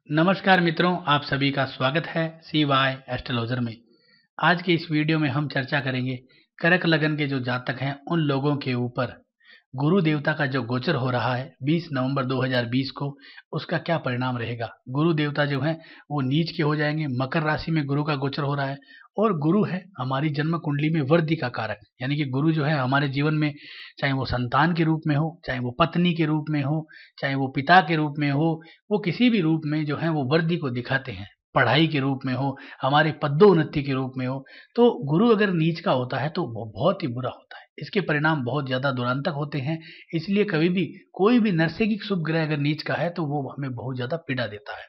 नमस्कार मित्रों, आप सभी का स्वागत है सी वाई एस्ट्रोलॉजर में। आज के इस वीडियो में हम चर्चा करेंगे कर्क लगन के जो जातक हैं उन लोगों के ऊपर गुरु देवता का जो गोचर हो रहा है 20 नवंबर 2020 को, उसका क्या परिणाम रहेगा। गुरु देवता जो हैं वो नीच के हो जाएंगे। मकर राशि में गुरु का गोचर हो रहा है और गुरु है हमारी जन्म कुंडली में वृद्धि का कारक, यानी कि गुरु जो है हमारे जीवन में, चाहे वो संतान के रूप में हो, चाहे वो पत्नी के रूप में हो, चाहे वो पिता के रूप में हो, वो किसी भी रूप में जो है वो वृद्धि को दिखाते हैं। पढ़ाई के रूप में हो, हमारे पदोन्नति के रूप में हो, तो गुरु अगर नीच का होता है तो वो बहुत ही बुरा होता है। इसके परिणाम बहुत ज्यादा दुरांतक होते हैं। इसलिए कभी भी कोई भी नरसैंगिक शुभ ग्रह अगर नीच का है तो वो हमें बहुत ज्यादा पीड़ा देता है।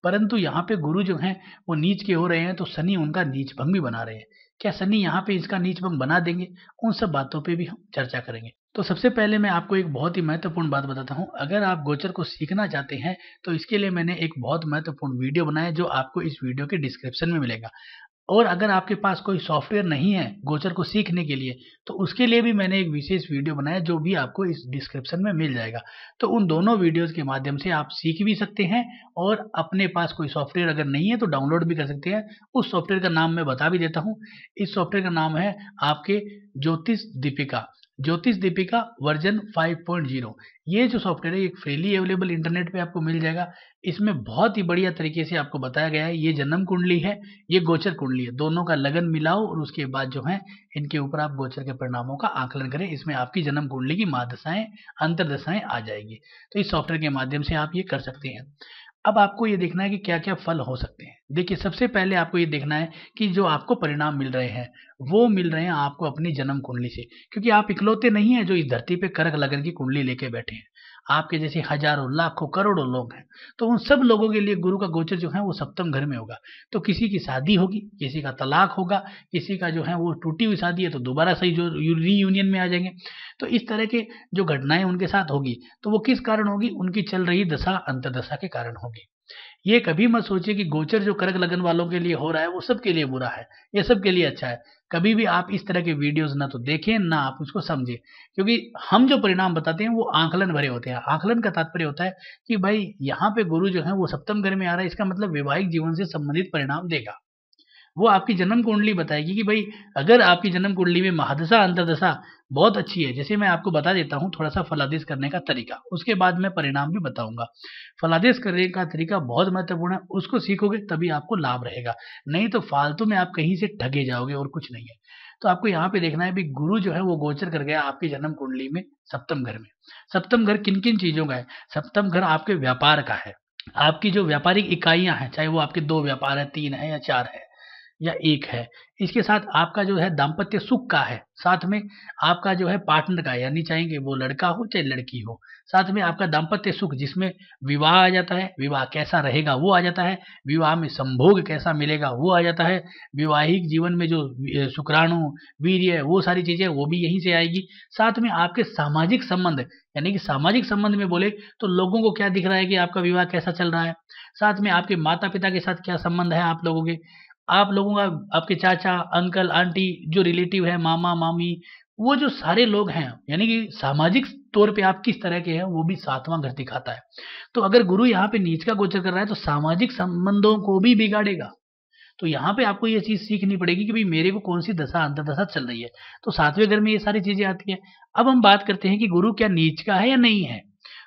परंतु यहाँ पे गुरु जो हैं वो नीच के हो रहे हैं तो शनि उनका नीच भंग भी बना रहे हैं। क्या शनि यहाँ पे इसका नीच भंग बना देंगे? उन सब बातों पे भी हम चर्चा करेंगे। तो सबसे पहले मैं आपको एक बहुत ही महत्वपूर्ण बात बताता हूँ। अगर आप गोचर को सीखना चाहते हैं तो इसके लिए मैंने एक बहुत महत्वपूर्ण वीडियो बनाया जो आपको इस वीडियो के डिस्क्रिप्शन में मिलेगा। और अगर आपके पास कोई सॉफ्टवेयर नहीं है गोचर को सीखने के लिए तो उसके लिए भी मैंने एक विशेष वीडियो बनाया जो भी आपको इस डिस्क्रिप्शन में मिल जाएगा। तो उन दोनों वीडियोस के माध्यम से आप सीख भी सकते हैं और अपने पास कोई सॉफ्टवेयर अगर नहीं है तो डाउनलोड भी कर सकते हैं। उस सॉफ्टवेयर का नाम मैं बता भी देता हूँ। इस सॉफ्टवेयर का नाम है आपके ज्योतिष दीपिका वर्जन 5.0। ये जो सॉफ्टवेयर है एक फ्रीली अवेलेबल इंटरनेट पे आपको मिल जाएगा। इसमें बहुत ही बढ़िया तरीके से आपको बताया गया है। ये जन्म कुंडली है, ये गोचर कुंडली है, दोनों का लगन मिलाओ और उसके बाद जो है इनके ऊपर आप गोचर के परिणामों का आकलन करें। इसमें आपकी जन्म कुंडली की महादशाएं, अंतर्दशाएं आ जाएगी। तो इस सॉफ्टवेयर के माध्यम से आप ये कर सकते हैं। अब आपको ये देखना है कि क्या क्या फल हो सकते हैं। देखिए, सबसे पहले आपको ये देखना है कि जो आपको परिणाम मिल रहे हैं वो मिल रहे हैं आपको अपनी जन्म कुंडली से, क्योंकि आप इकलौते नहीं हैं जो इस धरती पे कर्क लगन की कुंडली लेके बैठे हैं। आपके जैसे हजारों, लाखों, करोड़ों लोग हैं। तो उन सब लोगों के लिए गुरु का गोचर जो है वो सप्तम घर में होगा। तो किसी की शादी होगी, किसी का तलाक होगा, किसी का जो है वो टूटी हुई शादी है तो दोबारा सही जो रीयूनियन में आ जाएंगे। तो इस तरह के जो घटनाएं उनके साथ होगी तो वो किस कारण होगी? उनकी चल रही दशा अंतर्दशा के कारण होगी। ये कभी मत सोचिए कि गोचर जो कर्क लगन वालों के लिए हो रहा है वो सबके लिए बुरा है, ये सबके लिए अच्छा है। कभी भी आप इस तरह के वीडियोस ना तो देखें ना आप उसको समझें, क्योंकि हम जो परिणाम बताते हैं वो आंकलन भरे होते हैं। आंकलन का तात्पर्य होता है कि भाई यहाँ पे गुरु जो है वो सप्तम घर में आ रहा है, इसका मतलब वैवाहिक जीवन से संबंधित परिणाम देगा। वो आपकी जन्म कुंडली बताएगी कि भाई अगर आपकी जन्म कुंडली में महादशा अंतर्दशा बहुत अच्छी है, जैसे मैं आपको बता देता हूँ थोड़ा सा फलादेश करने का तरीका, उसके बाद मैं परिणाम भी बताऊंगा। फलादेश करने का तरीका बहुत महत्वपूर्ण है, उसको सीखोगे तभी आपको लाभ रहेगा, नहीं तो फालतू में आप कहीं से ठगे जाओगे और कुछ नहीं है। तो आपको यहाँ पे देखना है भी गुरु जो है वो गोचर कर गया आपकी जन्म कुंडली में सप्तम घर में। सप्तम घर किन किन चीजों का है? सप्तम घर आपके व्यापार का है। आपकी जो व्यापारिक इकाइयां हैं, चाहे वो आपके 2 व्यापार है, 3 है या 4 है या 1 है, इसके साथ आपका जो है दाम्पत्य सुख का है, साथ में आपका जो है पार्टनर का है, यानी चाहेंगे वो लड़का हो चाहे लड़की हो, साथ में आपका दाम्पत्य सुख जिसमें विवाह आ जाता है, विवाह कैसा रहेगा वो आ जाता है, विवाह में संभोग कैसा मिलेगा वो आ जाता है, वैवाहिक जीवन में जो शुक्राणु, वीर्य, वो सारी चीजें वो भी यहीं से आएगी। साथ में आपके सामाजिक संबंध, यानी कि सामाजिक संबंध में बोले तो लोगों को क्या दिख रहा है कि आपका विवाह कैसा चल रहा है, साथ में आपके माता पिता के साथ क्या संबंध है आप लोगों के, आप लोगों का आपके चाचा, अंकल, आंटी, जो रिलेटिव है, मामा, मामी, वो जो सारे लोग हैं, यानी कि सामाजिक तौर पे आप किस तरह के हैं वो भी 7वां घर दिखाता है। तो अगर गुरु यहाँ पे नीच का गोचर कर रहा है तो सामाजिक संबंधों को भी बिगाड़ेगा। तो यहाँ पे आपको ये चीज सीखनी पड़ेगी कि भाई मेरे को कौन सी दशा अंतर्दशा चल रही है। तो 7वें घर में ये सारी चीजें आती है। अब हम बात करते हैं कि गुरु क्या नीच का है या नहीं है।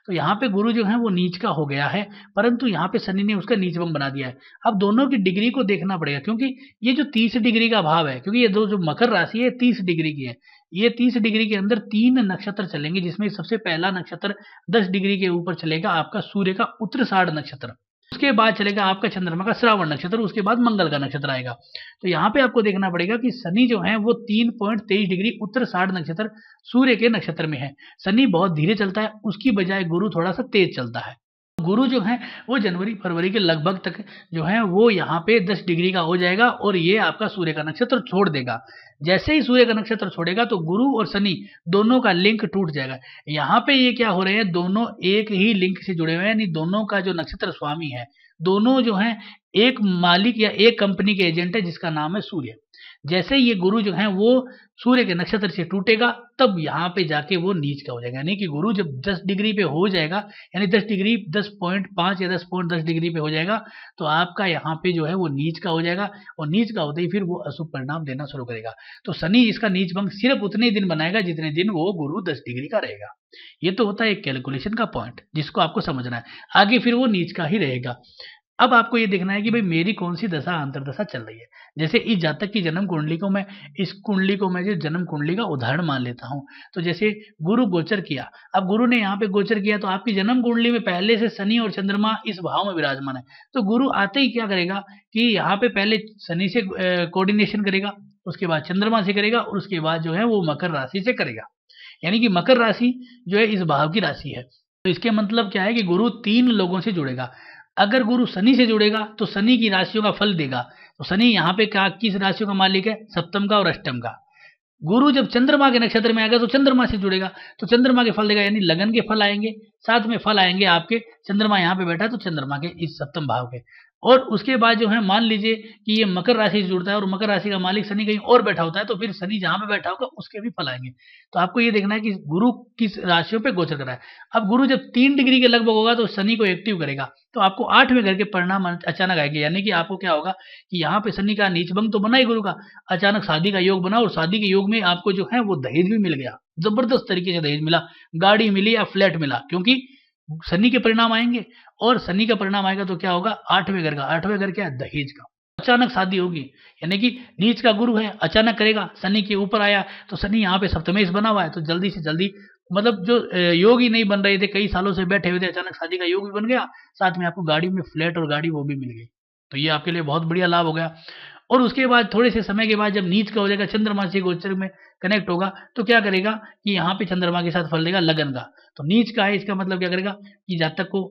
तो यहाँ पे गुरु जो है वो नीच का हो गया है, परंतु यहाँ पे शनि ने उसका नीच भंग बना दिया है। अब दोनों की डिग्री को देखना पड़ेगा, क्योंकि ये जो 30 डिग्री का भाव है, क्योंकि ये दो जो मकर राशि है 30 डिग्री की है, ये 30 डिग्री के अंदर 3 नक्षत्र चलेंगे, जिसमें सबसे पहला नक्षत्र 10 डिग्री के ऊपर चलेगा आपका सूर्य का उत्तराषाढ़ नक्षत्र, उसके बाद चलेगा आपका चंद्रमा का श्रावण नक्षत्र, उसके बाद मंगल का नक्षत्र आएगा। तो यहाँ पे आपको देखना पड़ेगा कि शनि जो है वो 3.23 डिग्री उत्तराषाढ़ नक्षत्र सूर्य के नक्षत्र में है। शनि बहुत धीरे चलता है, उसकी बजाय गुरु थोड़ा सा तेज चलता है। गुरु जो है वो जनवरी फरवरी के लगभग तक जो है वो यहाँ पे 10 डिग्री का हो जाएगा और ये आपका सूर्य का नक्षत्र छोड़ देगा। जैसे ही सूर्य का नक्षत्र छोड़ेगा तो गुरु और शनि दोनों का लिंक टूट जाएगा। यहाँ पे ये क्या हो रहे हैं, दोनों एक ही लिंक से जुड़े हुए हैं, यानी दोनों का जो नक्षत्र स्वामी है, दोनों जो है एक मालिक या एक कंपनी के एजेंट है जिसका नाम है सूर्य। जैसे ही ये गुरु जो है वो सूर्य के नक्षत्र से टूटेगा, तब यहाँ पे जाके वो नीच का हो जाएगा। यानी कि गुरु जब 10 डिग्री पे हो जाएगा, यानी 10 डिग्री 10.5 या 10.10 डिग्री पे हो जाएगा, तो आपका यहाँ पे जो है वो नीच का हो जाएगा, और नीच का होते ही फिर वो अशुभ परिणाम देना शुरू करेगा। तो शनि इसका नीच भंग सिर्फ उतने ही दिन बनाएगा जितने दिन वो गुरु 10 डिग्री का रहेगा। ये तो होता है एक कैलकुलेशन का पॉइंट जिसको आपको समझना है, आगे फिर वो नीच का ही रहेगा। अब आपको ये देखना है कि भाई मेरी कौन सी दशा अंतर्दशा चल रही है। जैसे इस जातक की जन्म कुंडली को मैं जो जन्म कुंडली का उदाहरण मान लेता हूँ। तो जैसे गुरु गोचर किया, अब गुरु ने यहाँ पे गोचर किया, तो आपकी जन्म कुंडली में पहले से शनि और चंद्रमा इस भाव में विराजमान है। तो गुरु आते ही क्या करेगा कि यहाँ पे पहले शनि से कोऑर्डिनेशन करेगा, उसके बाद चंद्रमा से करेगा, और उसके बाद जो है वो मकर राशि से करेगा। यानी कि मकर राशि जो है इस भाव की राशि है। तो इसके मतलब क्या है कि गुरु 3 लोगों से जुड़ेगा। अगर गुरु शनि से जुड़ेगा तो शनि की राशियों का फल देगा। तो शनि यहाँ पे किस राशियों का मालिक है? सप्तम का और अष्टम का। गुरु जब चंद्रमा के नक्षत्र में आएगा तो चंद्रमा से जुड़ेगा, तो चंद्रमा के फल देगा, यानी लगन के फल आएंगे, साथ में फल आएंगे आपके। चंद्रमा यहाँ पे बैठा है तो चंद्रमा के इस सप्तम भाव के। और उसके बाद जो है मान लीजिए कि ये मकर राशि से जुड़ता है और मकर राशि का मालिक शनि कहीं और बैठा होता है, तो फिर शनि जहाँ पे बैठा होगा उसके भी फल आएंगे। तो आपको ये देखना है कि गुरु किस राशियों पे गोचर कर रहा है। अब गुरु जब 3 डिग्री के लगभग होगा तो शनि को एक्टिव करेगा, तो आपको 8वें घर के परिणाम अचानक आएंगे। यानी कि आपको क्या होगा कि यहाँ पे शनि का नीच भंग तो बना ही गुरु का, अचानक शादी का योग बना, और शादी के योग में आपको जो है वो दहेज भी मिल गया, जबरदस्त तरीके से दहेज मिला, गाड़ी मिली या फ्लैट मिला, क्योंकि शनि के परिणाम आएंगे। और शनि का परिणाम आएगा तो क्या होगा? 8वें घर का। 8वें घर क्या है? दहेज का। अचानक शादी होगी, यानी कि नीच का गुरु है, अचानक करेगा, शनि के ऊपर आया, तो शनि यहाँ पे सप्तमेश बना हुआ है, तो जल्दी से जल्दी मतलब जो योग ही नहीं बन रहे थे, कई सालों से बैठे हुए थे, अचानक शादी का योग भी बन गया, साथ में आपको गाड़ी में फ्लैट और गाड़ी वो भी मिल गई। तो ये आपके लिए बहुत बढ़िया लाभ हो गया। और उसके बाद थोड़े से समय के बाद जब नीच का हो जाएगा, चंद्रमा से गोचर में कनेक्ट होगा, तो क्या करेगा कि यहाँ पे चंद्रमा के साथ फल देगा लगन का। तो नीच का है, इसका मतलब क्या करेगा कि जातक को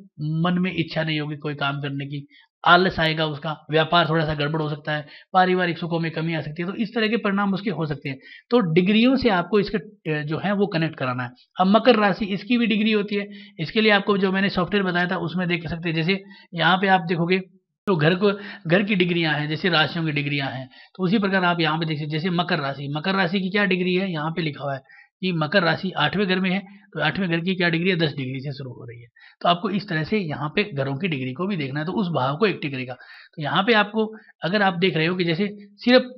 मन में इच्छा नहीं होगी कोई काम करने की, आलस आएगा, उसका व्यापार थोड़ा सा गड़बड़ हो सकता है, पारिवारिक सुखों में कमी आ सकती है। तो इस तरह के परिणाम उसके हो सकते हैं। तो डिग्रियों से आपको इसके जो है वो कनेक्ट कराना है। अब मकर राशि, इसकी भी डिग्री होती है। इसके लिए आपको जो मैंने सॉफ्टवेयर बताया था उसमें देख सकते हैं। जैसे यहाँ पे आप देखोगे तो घर की डिग्रियां हैं, जैसे राशियों की डिग्रियां हैं, तो उसी प्रकार आप यहाँ पे देख सकते, जैसे मकर राशि की क्या डिग्री है, यहाँ पे लिखा हुआ है कि मकर राशि 8वें घर में है, तो 8वें घर की क्या डिग्री है? 10 डिग्री से शुरू हो रही है। तो आपको इस तरह से यहाँ पे घरों की डिग्री को भी देखना है, तो उस भाव को एक्टिव करेगा। तो यहाँ पे आपको, अगर आप देख रहे हो कि जैसे सिर्फ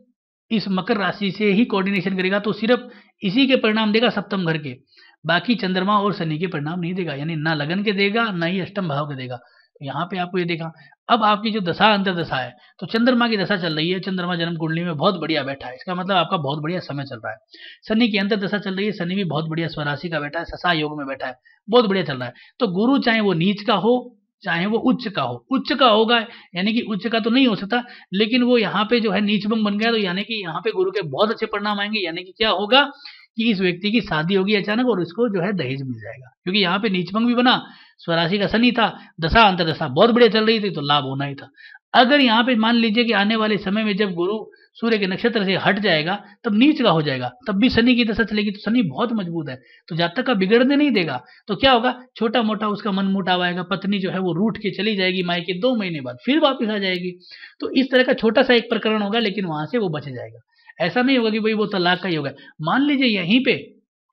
इस मकर राशि से ही कोऑर्डिनेशन करेगा, तो सिर्फ इसी के परिणाम देगा सप्तम घर के, बाकी चंद्रमा और शनि के परिणाम नहीं देगा, यानी ना लगन के देगा ना ही अष्टम भाव के देगा। तो यहाँ पे आपको ये देखा। अब आपकी जो दशा अंतर्दशा है, तो चंद्रमा की दशा चल रही है, चंद्रमा जन्म कुंडली में बहुत बढ़िया बैठा है, इसका मतलब आपका बहुत बढ़िया समय चल रहा है। शनि की अंतर्दशा चल रही है, शनि भी बहुत बढ़िया स्वराशि का बैठा है, ससा योग में बैठा है, बहुत बढ़िया चल रहा है। तो गुरु चाहे वो नीच का हो चाहे वो उच्च का हो, उच्च का होगा, यानी कि उच्च का तो नहीं हो सकता, लेकिन वो यहाँ पे जो है नीचभंग बन गया, तो यानी कि यहाँ पे गुरु के बहुत अच्छे परिणाम आएंगे। यानी कि क्या होगा कि इस व्यक्ति की शादी होगी अचानक, और उसको जो है दहेज मिल जाएगा, क्योंकि यहाँ पे नीचभंग भी बना, स्वराशि का शनि था, दशा अंतर्दशा बहुत बढ़िया चल रही थी, तो लाभ होना ही था। अगर यहाँ पे मान लीजिए कि आने वाले समय में जब गुरु सूर्य के नक्षत्र से हट जाएगा, तब नीच का हो जाएगा, तब भी शनि की दशा चलेगी, तो शनि बहुत मजबूत है, तो जातक का बिगड़ने नहीं देगा। तो क्या होगा, छोटा मोटा उसका मन मुटाव आएगा, पत्नी जो है वो रूठ के चली जाएगी मायके, 2 महीने बाद फिर वापस आ जाएगी। तो इस तरह का छोटा सा एक प्रकरण होगा, लेकिन वहां से वो बच जाएगा। ऐसा नहीं होगा कि भाई वो तलाक का ही होगा। मान लीजिए यहीं पे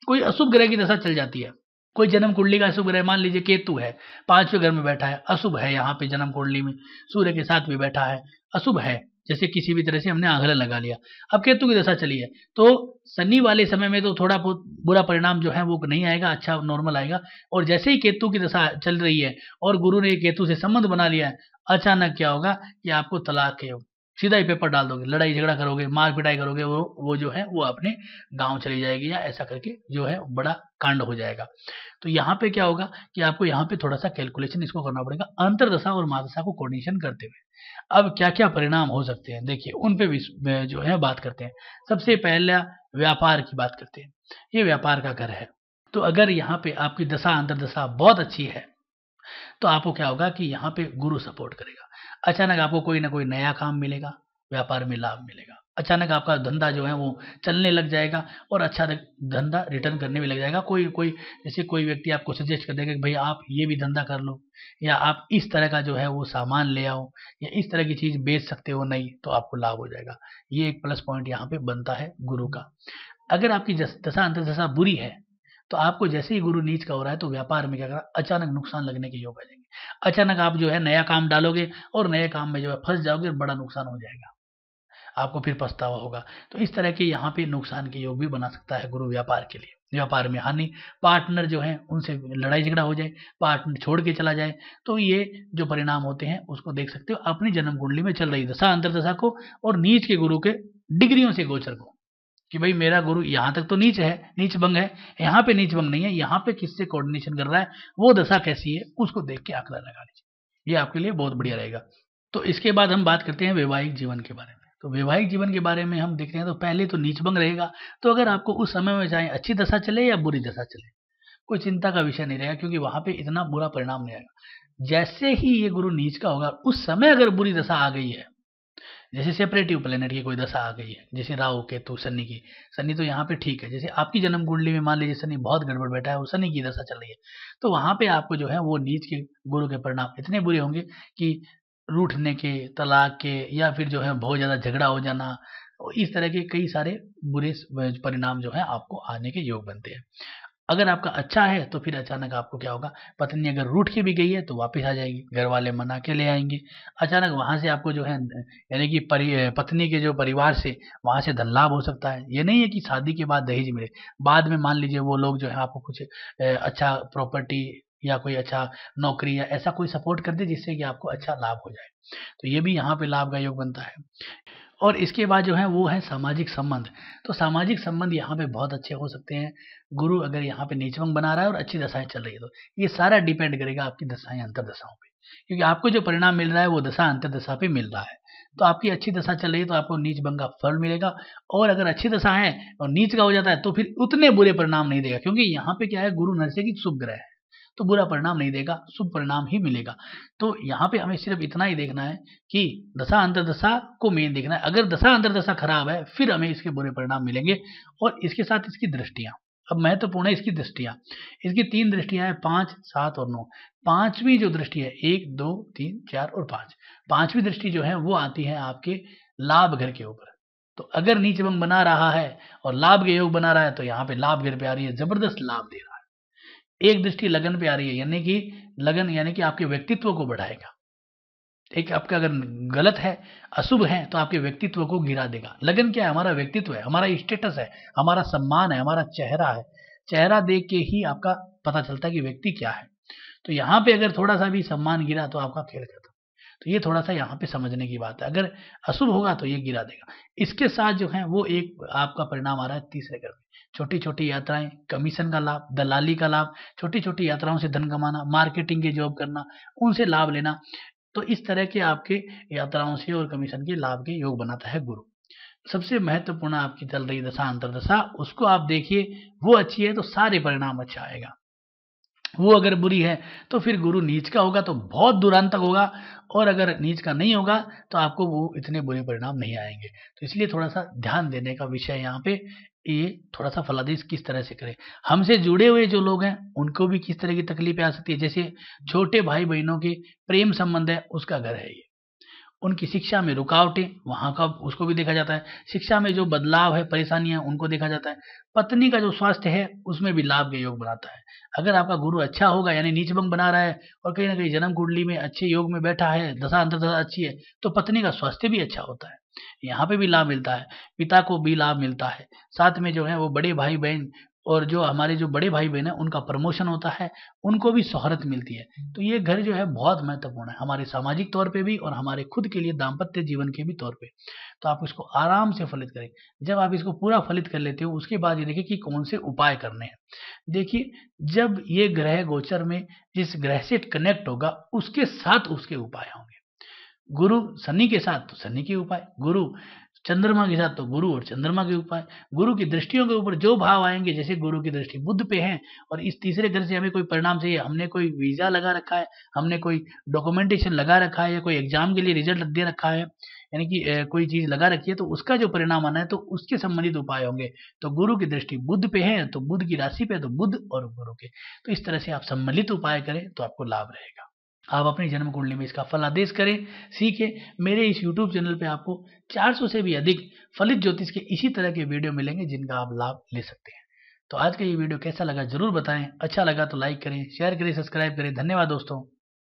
कोई अशुभ ग्रह की दशा चल जाती है, कोई जन्म कुंडली का अशुभ ग्रह, मान लीजिए केतु है, 5वें घर में बैठा है, अशुभ है, यहाँ पे जन्म कुंडली में सूर्य के साथ भी बैठा है, अशुभ है, जैसे किसी भी तरह से हमने आंकलन लगा लिया। अब केतु की दशा चली है, तो शनि वाले समय में तो थोड़ा बहुत बुरा परिणाम जो है वो नहीं आएगा, अच्छा नॉर्मल आएगा। और जैसे ही केतु की दशा चल रही है और गुरु ने केतु से संबंध बना लिया है, अचानक क्या होगा कि आपको तलाक के सीधा ही पेपर डाल दोगे, लड़ाई झगड़ा करोगे, मार पिटाई करोगे, वो जो है वो अपने गांव चली जाएगी, या ऐसा करके जो है बड़ा कांड हो जाएगा। तो यहाँ पे क्या होगा कि आपको यहाँ पे थोड़ा सा कैलकुलेशन इसको करना पड़ेगा, अंतरदशा और महादशा को कोऑर्डिनेशन करते हुए। अब क्या क्या परिणाम हो सकते हैं, देखिए उन पे भी जो है बात करते हैं। सबसे पहला व्यापार की बात करते हैं, ये व्यापार का घर है। तो अगर यहाँ पे आपकी दशा अंतरदशा बहुत अच्छी है, तो आपको क्या होगा कि यहाँ पे गुरु सपोर्ट करेगा, अचानक आपको कोई ना कोई नया काम मिलेगा, व्यापार में लाभ मिलेगा। अचानक आपका धंधा जो है वो चलने लग जाएगा और अच्छा धंधा रिटर्न करने में लग जाएगा। कोई कोई जैसे कोई व्यक्ति आपको सजेस्ट कर देगा कि भाई आप ये भी धंधा कर लो, या आप इस तरह का जो है वो सामान ले आओ, या इस तरह की चीज बेच सकते हो, नहीं तो आपको लाभ हो जाएगा। ये एक प्लस पॉइंट यहाँ पे बनता है गुरु का। अगर आपकी दशा अंतर्दशा बुरी है तो आपको जैसे ही गुरु नीच का हो रहा है तो व्यापार में क्या करा, अचानक नुकसान लगने के योग आ जाएंगे। अचानक आप जो है नया काम डालोगे और नए काम में जो है फंस जाओगे और बड़ा नुकसान हो जाएगा, आपको फिर पछतावा होगा। तो इस तरह के यहाँ पे नुकसान के योग भी बना सकता है गुरु व्यापार के लिए। व्यापार में हानि, पार्टनर जो है उनसे लड़ाई झगड़ा हो जाए, पार्टनर छोड़ के चला जाए, तो ये जो परिणाम होते हैं उसको देख सकते हो अपनी जन्म कुंडली में चल रही दशा अंतर्दशा को और नीच के गुरु के डिग्रियों से गोचर को, कि भाई मेरा गुरु यहाँ तक तो नीच है, नीच भंग है, यहाँ पे नीच भंग नहीं है, यहाँ पे किससे कोऑर्डिनेशन कर रहा है, वो दशा कैसी है उसको देख के आंकड़ा लगा लीजिए, ये आपके लिए बहुत बढ़िया रहेगा। तो इसके बाद हम बात करते हैं वैवाहिक जीवन के बारे में। तो वैवाहिक जीवन के बारे में हम देखते हैं तो पहले तो नीच भंग रहेगा, तो अगर आपको उस समय में चाहे अच्छी दशा चले या बुरी दशा चले, कोई चिंता का विषय नहीं रहेगा, क्योंकि वहां पे इतना बुरा परिणाम नहीं आएगा। जैसे ही ये गुरु नीच का होगा उस समय अगर बुरी दशा आ गई है, जैसे सेपरेटिव प्लेनेट की कोई दशा आ गई है, जैसे राहु केतु शनि की, शनि तो यहाँ पे ठीक है, जैसे आपकी जन्म कुंडली में मान लीजिए शनि बहुत गड़बड़ बैठा है और शनि की दशा चल रही है, तो वहां पे आपको जो है वो नीच के गुरु के परिणाम इतने बुरे होंगे कि रूठने के, तलाक के, या फिर जो है बहुत ज्यादा झगड़ा हो जाना, इस तरह के कई सारे बुरे परिणाम जो है आपको आने के योग बनते हैं। अगर आपका अच्छा है तो फिर अचानक आपको क्या होगा, पत्नी अगर रूठ के भी गई है तो वापस आ जाएगी, घर वाले मना के ले आएंगे, अचानक वहां से आपको जो है यानी कि पत्नी के जो परिवार से वहां से धन लाभ हो सकता है। ये नहीं है कि शादी के बाद दहेज मिले, बाद में मान लीजिए वो लोग जो है आपको कुछ अच्छा प्रॉपर्टी या कोई अच्छा नौकरी या ऐसा कोई सपोर्ट कर दे जिससे कि आपको अच्छा लाभ हो जाए, तो ये भी यहाँ पे लाभ का योग बनता है। और इसके बाद जो है वो है सामाजिक संबंध। तो सामाजिक संबंध यहाँ पे बहुत अच्छे हो सकते हैं, गुरु अगर यहाँ पे नीचभंग बना रहा है और अच्छी दशाएं चल रही है, तो ये सारा डिपेंड करेगा आपकी दशाएं अंतर्दशाओं पे, क्योंकि आपको जो परिणाम मिल रहा है वो दशा अंतर्दशा पे मिल रहा है। तो आपकी अच्छी दशा चल रही है तो आपको नीच भंग का फल मिलेगा, और अगर अच्छी दशा है और नीच का हो जाता है तो फिर उतने बुरे परिणाम नहीं देगा, क्योंकि यहाँ पे क्या है, गुरु नरसे की शुभ ग्रह है, तो बुरा परिणाम नहीं देगा, शुभ परिणाम ही मिलेगा। तो यहाँ पे हमें सिर्फ इतना ही देखना है कि दशा अंतर्दशा को मेन देखना है। अगर दशा अंतर्दशा खराब है फिर हमें इसके बुरे परिणाम मिलेंगे, और इसके साथ इसकी दृष्टियां, अब महत्वपूर्ण है इसकी दृष्टियां। इसकी 3 दृष्टियां हैं, 5, 7 और 9। पांचवी जो दृष्टि है, 1, 2, 3, 4 और 5, पांचवी दृष्टि जो है वो आती है आपके लाभ घर के ऊपर। तो अगर नीच भंग बना रहा है और लाभ के योग बना रहा है तो यहाँ पे लाभ घर पे आ रही है, जबरदस्त लाभ दे रहा है। एक दृष्टि लगन पे आ रही है, यानी कि लगन यानी कि आपके व्यक्तित्व को बढ़ाएगा। एक आपका अगर गलत है, अशुभ है, तो आपके व्यक्तित्व को गिरा देगा। लगन क्या है, हमारा व्यक्तित्व है, हमारा स्टेटस है, हमारा सम्मान है, हमारा चेहरा है। चेहरा देख के ही आपका पता चलता है कि व्यक्ति क्या है। तो यहाँ पे अगर थोड़ा सा भी सम्मान गिरा तो आपका खेल खत्म। तो ये थोड़ा सा यहाँ पे समझने की बात है, अगर अशुभ होगा तो ये गिरा देगा। इसके साथ जो है वो एक आपका परिणाम आ रहा है तीसरे घर में, छोटी छोटी यात्राएं, कमीशन का लाभ, दलाली का लाभ, छोटी छोटी यात्राओं से धन कमाना, मार्केटिंग की जॉब करना, उनसे लाभ लेना। तो इस तरह के आपके यात्राओं से और कमीशन के लाभ के योग बनाता है गुरु। सबसे महत्वपूर्ण आपकी चल रही दशा अंतर्दशा, उसको आप देखिए, वो अच्छी है तो सारे परिणाम अच्छा आएगा। वो अगर बुरी है तो फिर गुरु नीच का होगा तो बहुत दूरांत तक होगा, और अगर नीच का नहीं होगा तो आपको वो इतने बुरे परिणाम नहीं आएंगे। तो इसलिए थोड़ा सा ध्यान देने का विषय यहाँ पे, ये थोड़ा सा फलादेश किस तरह से करें। हमसे जुड़े हुए जो लोग हैं उनको भी किस तरह की तकलीफें आ सकती है, जैसे छोटे भाई बहनों के प्रेम संबंध है उसका घर है ये, उनकी शिक्षा में रुकावटें, वहाँ का उसको भी देखा जाता है। शिक्षा में जो बदलाव है, परेशानियां, उनको देखा जाता है। पत्नी का जो स्वास्थ्य है उसमें भी लाभ के योग बनाता है। अगर आपका गुरु अच्छा होगा, यानी नीचभंग बना रहा है और कहीं ना कहीं जन्म कुंडली में अच्छे योग में बैठा है, दशा अंतर्दशा अच्छी है, तो पत्नी का स्वास्थ्य भी अच्छा होता है, यहाँ पे भी लाभ मिलता है, पिता को भी लाभ मिलता है। साथ में जो है वो बड़े भाई बहन, और जो हमारे जो बड़े भाई बहन है उनका प्रमोशन होता है, उनको भी शोहरत मिलती है। तो ये घर जो है बहुत महत्वपूर्ण है हमारे सामाजिक तौर पे भी और हमारे खुद के लिए दाम्पत्य जीवन के भी तौर पे। तो आप इसको आराम से फलित करें। जब आप इसको पूरा फलित कर लेते हो उसके बाद ये देखिए कि कौन से उपाय करने हैं। देखिए, जब ये ग्रह गोचर में जिस ग्रह से कनेक्ट होगा उसके साथ उसके उपाय होंगे। गुरु शनि के साथ तो शनि के उपाय, गुरु चंद्रमा के साथ तो गुरु और चंद्रमा के उपाय। गुरु की दृष्टियों के ऊपर जो भाव आएंगे, जैसे गुरु की दृष्टि बुध पे है और इस तीसरे घर से हमें कोई परिणाम चाहिए, हमने कोई वीजा लगा रखा है, हमने कोई डॉक्यूमेंटेशन लगा रखा है, या कोई एग्जाम के लिए रिजल्ट दे रखा है, यानी कि कोई चीज लगा रखी है, तो उसका जो परिणाम आना है तो उसके संबंधित उपाय होंगे। तो गुरु की दृष्टि बुध पे है तो बुध की राशि पे, तो बुध और गुरु के, तो इस तरह से आप सम्मिलित उपाय करें तो आपको लाभ रहेगा। आप अपनी जन्म कुंडली में इसका फल आदेश करें, सीखें। मेरे इस YouTube चैनल पे आपको 400 से भी अधिक फलित ज्योतिष के इसी तरह के वीडियो मिलेंगे जिनका आप लाभ ले सकते हैं। तो आज का ये वीडियो कैसा लगा जरूर बताएं, अच्छा लगा तो लाइक करें, शेयर करें, सब्सक्राइब करें। धन्यवाद दोस्तों।